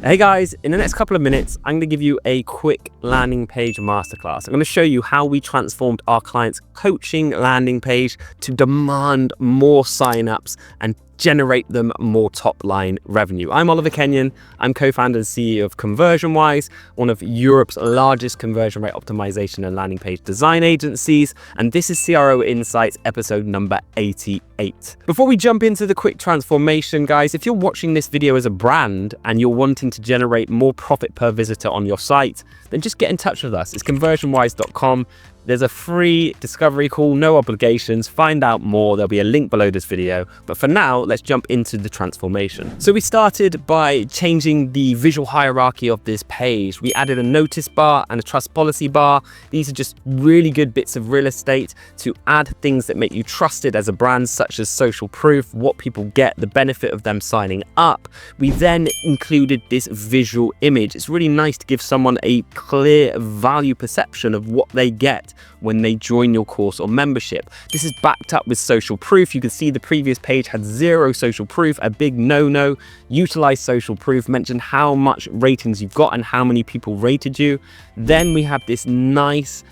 Hey guys, in the next couple of minutes, I'm going to give you a quick landing page masterclass. I'm going to show you how we transformed our clients' coaching landing page to demand more signups and generate them more top-line revenue. I'm Oliver Kenyon. I'm co-founder and CEO of ConversionWise, one of Europe's largest conversion rate optimization and landing page design agencies, and this is CRO Insights episode number 88. Before we jump into the quick transformation, guys, if you're watching this video as a brand and you're wanting to generate more profit per visitor on your site, then just get in touch with us. It's conversionwise.com. There's a free discovery call, no obligations. Find out more. There'll be a link below this video. But for now, let's jump into the transformation. So we started by changing the visual hierarchy of this page. We added a notice bar and a trust policy bar. These are just really good bits of real estate to add things that make you trusted as a brand, such as social proof, what people get, the benefit of them signing up. We then included this visual image. It's really nice to give someone a clear value perception of what they get when they join your course or membership. This is backed up with social proof. You can see the previous page had 0 social proof, a big no-no. Utilize social proof, mention how much ratings you've got and how many people rated you. Then we have this nice,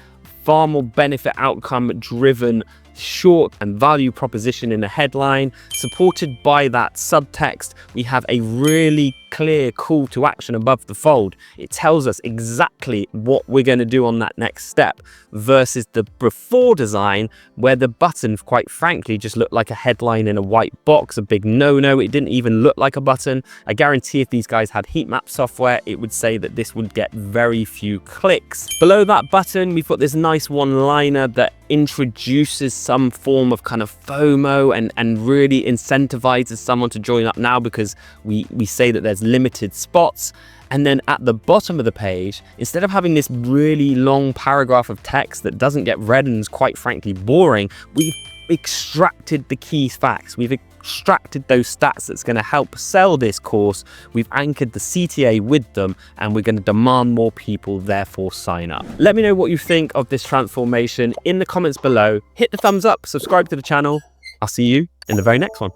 far more benefit outcome driven short and value proposition in a headline. Supported by that subtext, we have a really clear call to action above the fold. It tells us exactly what we're going to do on that next step, versus the before design where the button, quite frankly, just looked like a headline in a white box, a big no-no. It didn't even look like a button. I guarantee if these guys had heat map software, it would say that this would get very few clicks. Below that button, we've got this nice one-liner that introduces some form of kind of FOMO and really incentivizes someone to join up now, because we say that there's limited spots. And then at the bottom of the page, instead of having this really long paragraph of text that doesn't get read and is quite frankly boring, we've extracted the key facts. We've extracted those stats that's going to help sell this course. We've anchored the CTA with them, and we're going to demand more people therefore sign up. Let me know what you think of this transformation in the comments below. Hit the thumbs up, subscribe to the channel. I'll see you in the very next one.